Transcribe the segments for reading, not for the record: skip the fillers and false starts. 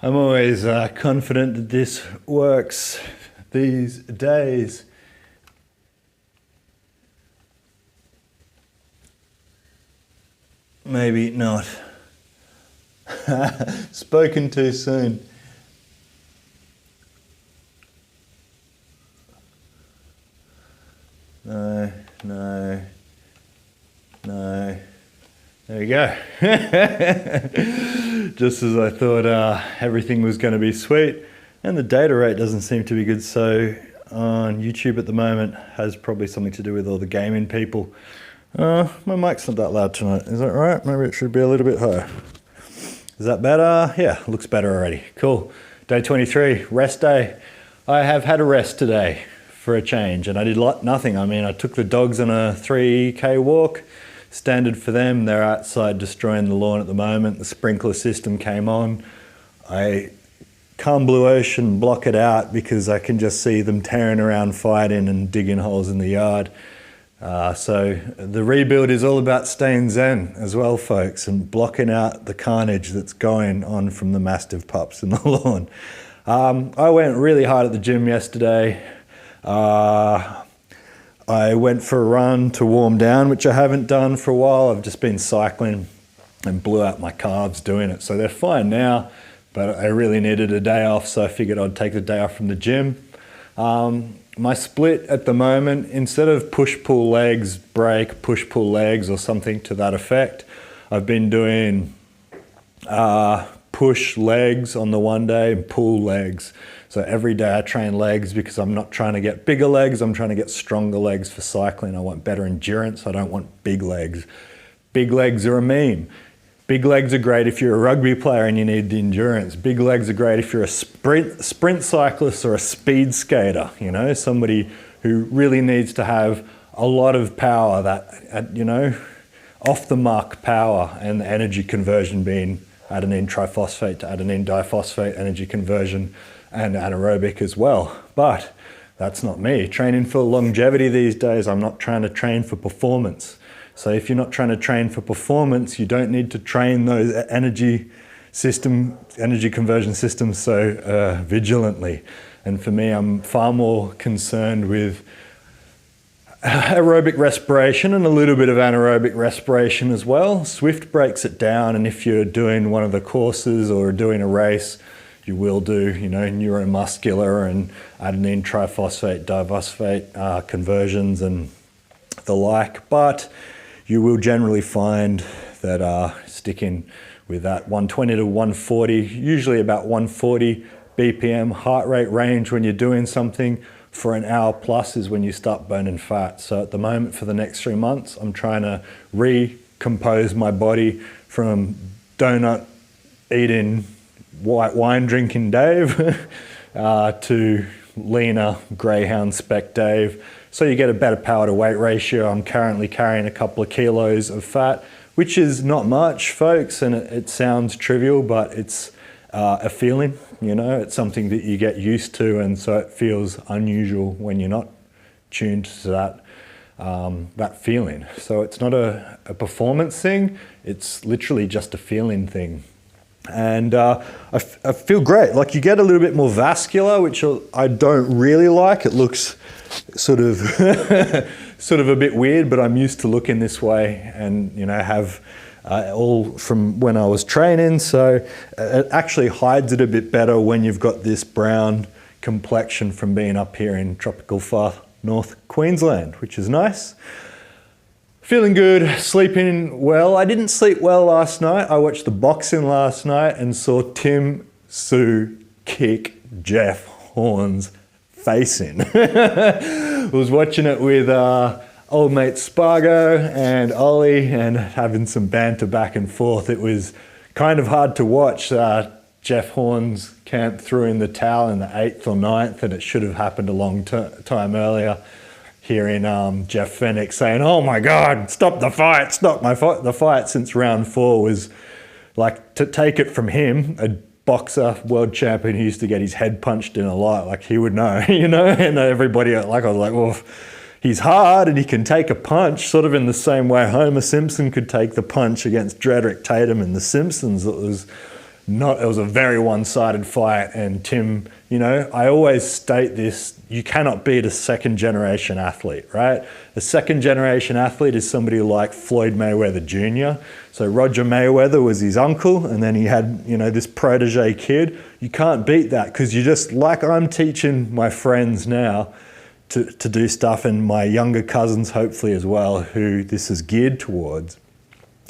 I'm always confident that this works these days. Maybe not. Spoken too soon. No. There you go. Just as I thought everything was going to be sweet. And the data rate doesn't seem to be good. So on YouTube at the moment has probably something to do with all the gaming people. My mic's not that loud tonight. Is that right? Maybe it should be a little bit higher. Is that better? Yeah, looks better already. Cool. Day 23, rest day. I have had a rest today for a change, and I did nothing. I mean, I took the dogs on a 3K walk. Standard for them. They're outside destroying the lawn at the moment. The sprinkler system came on. I calm blue ocean, block it out because I can just see them tearing around, fighting and digging holes in the yard. So the rebuild is all about staying zen as well, folks, and blocking out the carnage that's going on from the Mastiff pups in the lawn. I went really hard at the gym yesterday. I went for a run to warm down, which I haven't done for a while. I've just been cycling and blew out my calves doing it. So they're fine now, but I really needed a day off, so I figured I'd take the day off from the gym. My split at the moment, instead of push-pull legs, break, push-pull legs or something to that effect, I've been doing push legs on the one day and pull legs. So every day I train legs because I'm not trying to get bigger legs, I'm trying to get stronger legs for cycling. I want better endurance, I don't want big legs. Big legs are a meme. Big legs are great if you're a rugby player and you need the endurance. Big legs are great if you're a sprint cyclist or a speed skater, you know, somebody who really needs to have a lot of power, that, you know, off the mark power, and the energy conversion being adenine triphosphate to adenine diphosphate energy conversion, and anaerobic as well. But that's not me. Training for longevity these days, I'm not trying to train for performance. So if you're not trying to train for performance, you don't need to train those energy conversion systems so vigilantly. And for me, I'm far more concerned with aerobic respiration and a little bit of anaerobic respiration as well. Swift breaks it down, and if you're doing one of the courses or doing a race, you will do, you know, neuromuscular and adenine triphosphate, diphosphate conversions and the like. But you will generally find that sticking with that 120 to 140, usually about 140 BPM heart rate range when you're doing something for an hour plus is when you start burning fat. So at the moment, for the next 3 months, I'm trying to recompose my body from donut eating, white wine drinking Dave to leaner greyhound spec Dave. So you get a better power to weight ratio. I'm currently carrying a couple of kilos of fat, which is not much, folks, and it sounds trivial, but it's a feeling, you know, it's something that you get used to, and so it feels unusual when you're not tuned to that feeling. So it's not a performance thing, it's literally just a feeling thing. And I feel great. Like, you get a little bit more vascular, which I don't really like. It looks sort of sort of a bit weird, but I'm used to looking this way, and you know, have all from when I was training. So it actually hides it a bit better when you've got this brown complexion from being up here in tropical far north Queensland, which is nice. Feeling good, sleeping well. I didn't sleep well last night. I watched the boxing last night and saw Tim Tszyu kick Jeff Horn's face in. I was watching it with old mate Spargo and Ollie and having some banter back and forth. It was kind of hard to watch. Jeff Horn's camp threw in the towel in the 8th or 9th, and it should have happened a long time earlier. Hearing Jeff Fenech saying, "Oh my God, stop the fight, stop the fight," since round 4 was like, to take it from him, a boxer, world champion who used to get his head punched in a lot, like he would know, you know, and everybody, like, I was like, well, he's hard and he can take a punch, sort of in the same way Homer Simpson could take the punch against Dredrick Tatum in The Simpsons. It was It was a very one-sided fight. And Tim, I always state this, you cannot beat a second-generation athlete, right? A second-generation athlete is somebody like Floyd Mayweather Jr. So Roger Mayweather was his uncle, and then he had, this protege kid. You can't beat that, because you just, like I'm teaching my friends now to do stuff, and my younger cousins hopefully as well, who this is geared towards,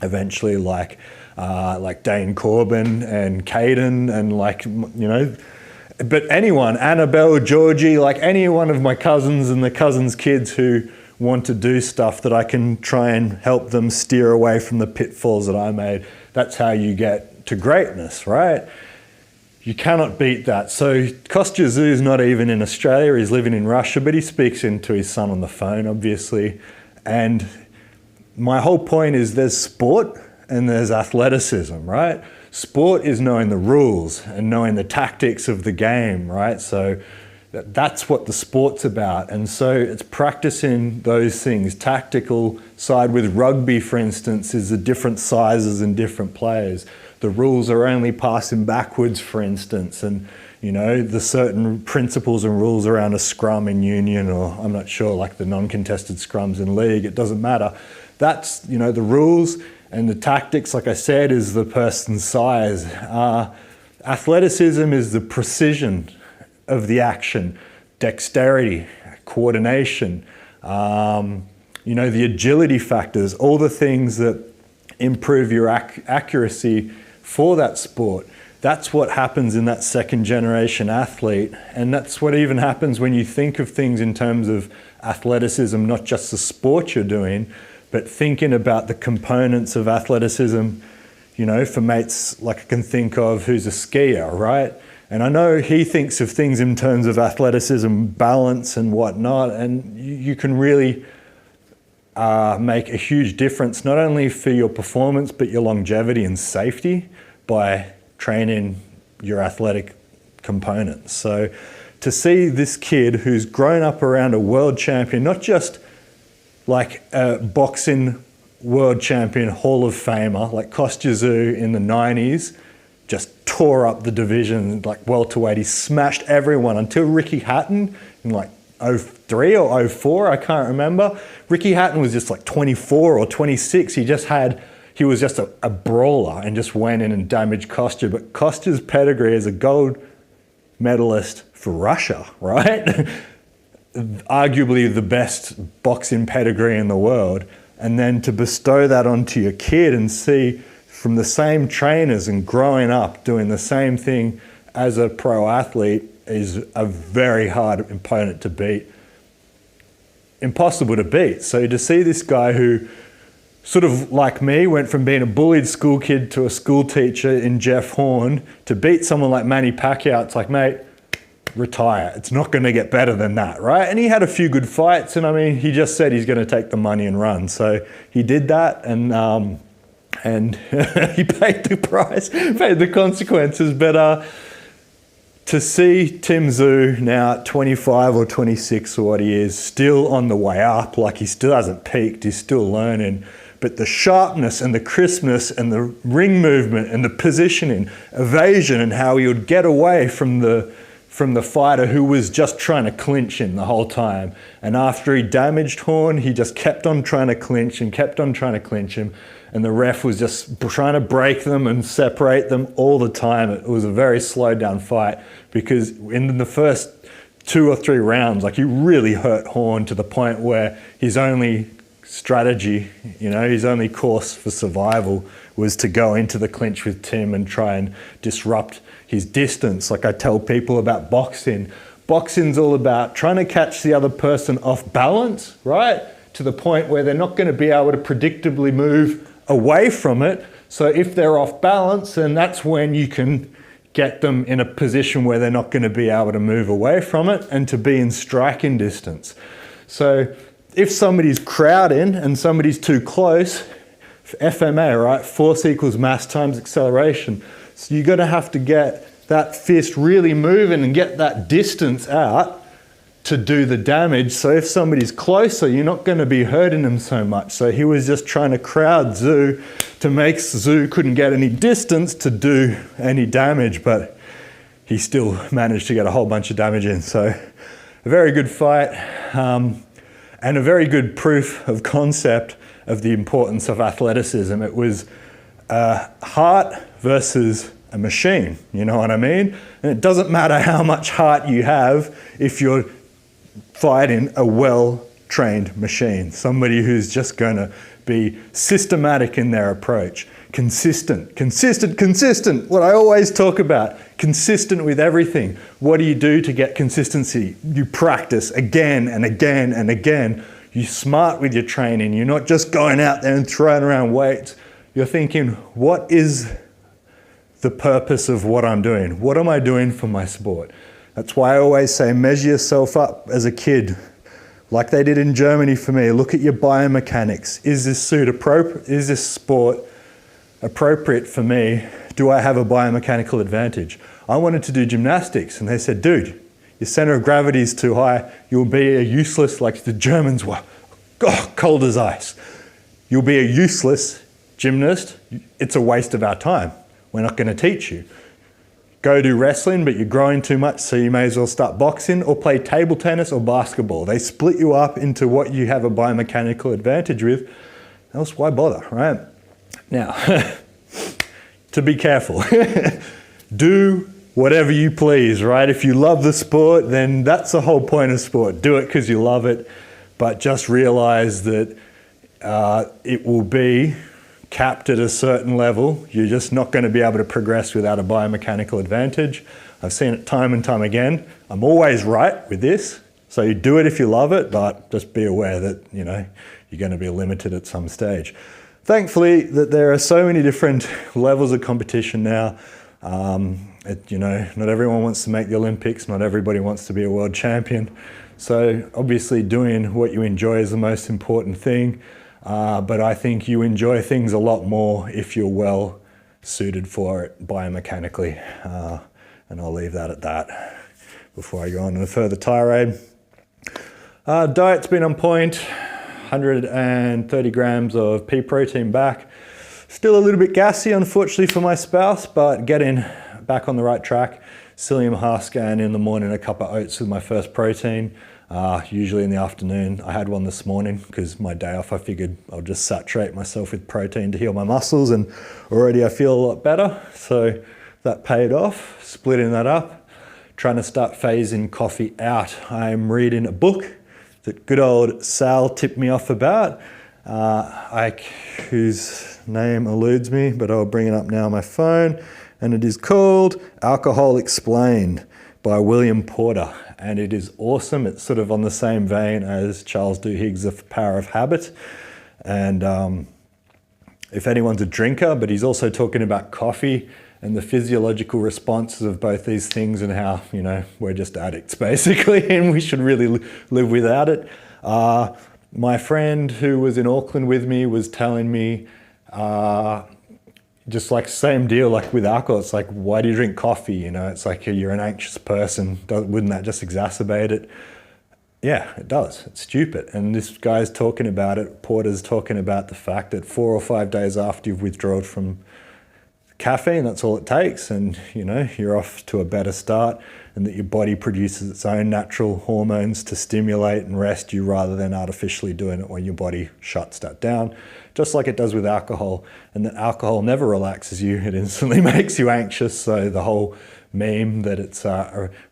eventually like Dane Corbin and Caden and but anyone, Annabelle, Georgie, like any one of my cousins and the cousins' kids who want to do stuff that I can try and help them steer away from the pitfalls that I made. That's how you get to greatness, right? You cannot beat that. So Kostya Tszyu is not even in Australia, he's living in Russia, but he speaks into his son on the phone, obviously. And my whole point is there's sport and there's athleticism, right? Sport is knowing the rules and knowing the tactics of the game, right? So that's what the sport's about. And so it's practicing those things. Tactical side with rugby, for instance, is the different sizes and different players. The rules are only passing backwards, for instance, and the certain principles and rules around a scrum in union, or I'm not sure, like the non-contested scrums in league, it doesn't matter. That's, the rules. And the tactics, like I said, is the person's size. Athleticism is the precision of the action, dexterity, coordination, the agility factors, all the things that improve your accuracy for that sport. That's what happens in that second generation athlete. And that's what even happens when you think of things in terms of athleticism, not just the sport you're doing, but thinking about the components of athleticism, for mates like I can think of who's a skier, right? And I know he thinks of things in terms of athleticism, balance and whatnot, and you can really make a huge difference, not only for your performance, but your longevity and safety by training your athletic components. So to see this kid who's grown up around a world champion, not just like a boxing world champion, Hall of Famer, like Kostya Tszyu in the 90s, just tore up the division, like welterweight. He smashed everyone until Ricky Hatton in like 03 or 04, I can't remember. Ricky Hatton was just like 24 or 26. He was just a brawler and just went in and damaged Kostya. But Kostya's pedigree as a gold medalist for Russia, right? Arguably the best boxing pedigree in the world, and then to bestow that onto your kid and see from the same trainers and growing up doing the same thing as a pro athlete is a very hard opponent to beat. Impossible to beat. So to see this guy who sort of like me went from being a bullied school kid to a school teacher in Jeff Horn to beat someone like Manny Pacquiao, it's like, mate, retire. It's not going to get better than that, right? And he had a few good fights, and I mean, he just said he's going to take the money and run. So he did that, and he paid the price, paid the consequences. But to see Tim Tszyu now at 25 or 26 or what he is, still on the way up, like he still hasn't peaked, he's still learning. But the sharpness and the crispness and the ring movement and the positioning, evasion, and how he would get away from the fighter who was just trying to clinch him the whole time. And after he damaged Horn, he just kept on trying to clinch and kept on trying to clinch him. And the ref was just trying to break them and separate them all the time. It was a very slowed down fight because in the first 2 or 3 rounds, like he really hurt Horn to the point where his only strategy, his only course for survival was to go into the clinch with Tim and try and disrupt his distance. Like I tell people about boxing, boxing's all about trying to catch the other person off balance, right? To the point where they're not going to be able to predictably move away from it. So if they're off balance, then that's when you can get them in a position where they're not going to be able to move away from it and to be in striking distance. So if somebody's crowding and somebody's too close, FMA, right? Force equals mass times acceleration. So you're going to have to get that fist really moving and get that distance out to do the damage. So if somebody's closer, you're not going to be hurting them so much. So he was just trying to crowd Tszyu to make Tszyu couldn't get any distance to do any damage, but he still managed to get a whole bunch of damage in. So a very good fight, and a very good proof of concept of the importance of athleticism. It was heart versus a machine, you know what I mean? And it doesn't matter how much heart you have if you're fighting a well-trained machine, somebody who's just going to be systematic in their approach, consistent, what I always talk about, consistent with everything. What do you do to get consistency? You practice again and again and again. You're smart with your training. You're not just going out there and throwing around weights. You're thinking, what is the purpose of what I'm doing? What am I doing for my sport? That's why I always say measure yourself up as a kid, like they did in Germany for me. Look at your biomechanics. Is this suit appropriate? Is this sport appropriate for me? Do I have a biomechanical advantage? I wanted to do gymnastics, and they said, dude, your center of gravity is too high. You'll be a useless, like the Germans were, cold as ice. You'll be a useless gymnast. It's a waste of our time. We're not going to teach you. Go do wrestling, but you're growing too much, so you may as well start boxing or play table tennis or basketball. They split you up into what you have a biomechanical advantage with. Else, why bother, right? Now, to be careful. Do whatever you please, right? If you love the sport, then that's the whole point of sport. Do it because you love it, but just realize that it will be capped at a certain level. You're just not going to be able to progress without a biomechanical advantage. I've seen it time and time again. I'm always right with this. So you do it if you love it, but just be aware that, you know, you're going to be limited at some stage. Thankfully, that there are so many different levels of competition now. You know, not everyone wants to make the Olympics. Not everybody wants to be a world champion. So obviously doing what you enjoy is the most important thing. But I think you enjoy things a lot more if you're well suited for it biomechanically. And I'll leave that at that before I go on to a further tirade. Diet's been on point, 130 grams of pea protein back. Still a little bit gassy, unfortunately, for my spouse, but getting back on the right track. Psyllium husk, and in the morning a cup of oats with my first protein. Usually in the afternoon. I had one this morning because my day off, I figured I'll just saturate myself with protein to heal my muscles, and already I feel a lot better. So that paid off, splitting that up, trying to start phasing coffee out. I'm reading a book that good old Sal tipped me off about, whose name eludes me, but I'll bring it up now on my phone. And it is called Alcohol Explained by William Porter. And it is awesome. It's sort of on the same vein as Charles Duhigg's The Power of Habit. And if anyone's a drinker, but he's also talking about coffee and the physiological responses of both these things and how, you know, we're just addicts basically and we should really live without it. My friend who was in Auckland with me was telling me just like same deal like with alcohol. It's like, why do you drink coffee? You know, it's like you're an anxious person. Wouldn't that just exacerbate it? Yeah, it does. It's stupid. And this guy's talking about it. Porter's talking about the fact that 4 or 5 days after you've withdrawn from caffeine, that's all it takes. And, you know, you're off to a better start, and that your body produces its own natural hormones to stimulate and rest you rather than artificially doing it when your body shuts that down. Just like it does with alcohol, and that alcohol never relaxes you, it instantly makes you anxious. So the whole meme that it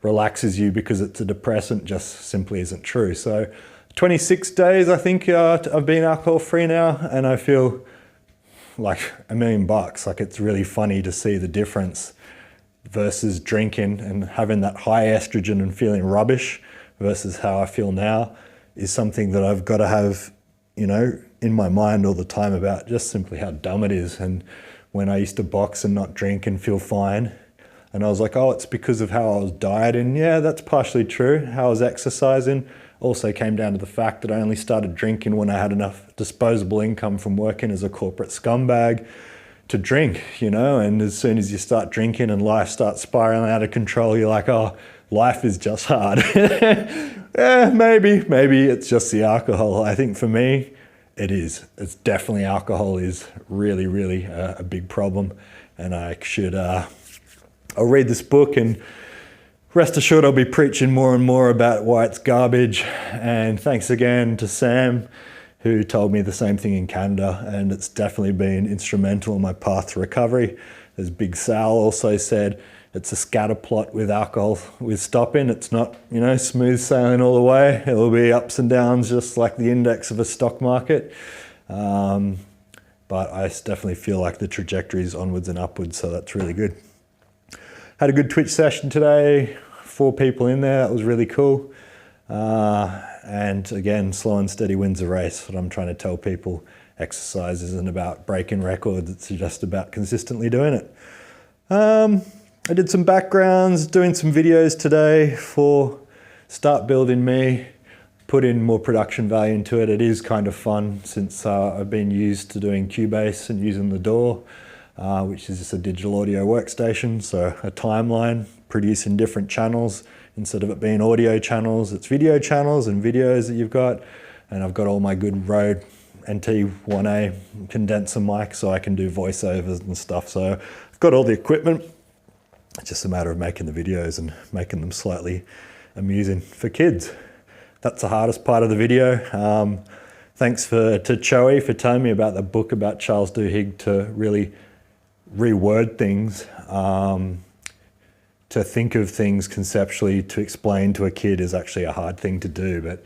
relaxes you because it's a depressant just simply isn't true. So 26 days I think I've been alcohol free now, and I feel like $1 million. Like, it's really funny to see the difference versus drinking and having that high estrogen and feeling rubbish versus how I feel now is something that I've got to have, you know, in my mind all the time about just simply how dumb it is. And when I used to box and not drink and feel fine, and I was like, oh, it's because of how I was dieting. Yeah, that's partially true. How I was exercising also came down to the fact that I only started drinking when I had enough disposable income from working as a corporate scumbag to drink, you know. And as soon as you start drinking and life starts spiraling out of control, you're like, oh, life is just hard. Yeah, maybe it's just the alcohol. I think for me, it is. It's definitely alcohol is really a big problem. And I should, I'll read this book, and rest assured I'll be preaching more and more about why it's garbage. And thanks again to Sam, who told me the same thing in Canada, and it's definitely been instrumental in my path to recovery. As Big Sal also said, it's a scatter plot with alcohol with stopping. It's not, smooth sailing all the way. It will be ups and downs just like the index of a stock market. But I definitely feel like the trajectory is onwards and upwards, so that's really good. Had a good Twitch session today, 4 people in there, that was really cool. And again, slow and steady wins the race. What I'm trying to tell people, exercise isn't about breaking records, it's just about consistently doing it. I did some backgrounds, doing some videos today for Start Building Me, put in more production value into it. It is kind of fun since I've been used to doing Cubase and using the DAW, which is just a digital audio workstation. So a timeline, producing different channels. Instead of it being audio channels, it's video channels and videos that you've got. And I've got all my good Rode NT1A condenser mic, so I can do voiceovers and stuff. So I've got all the equipment. It's just a matter of making the videos and making them slightly amusing for kids. That's the hardest part of the video. Thanks to Choey for telling me about the book about Charles Duhigg, to really reword things, to think of things conceptually, to explain to a kid is actually a hard thing to do, but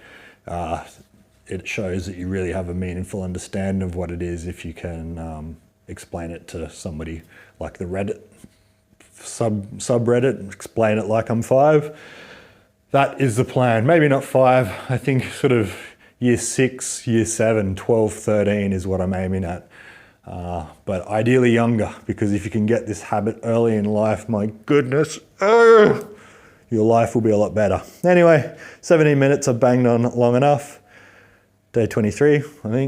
it shows that you really have a meaningful understanding of what it is if you can explain it to somebody like the Reddit subreddit and explain it like I'm 5. That is the plan. Maybe not 5. I think sort of year 6, year 7, 12, 13 is what I'm aiming at. But ideally younger, because if you can get this habit early in life, my goodness, your life will be a lot better. Anyway, 17 minutes, I've banged on long enough. Day 23, I think.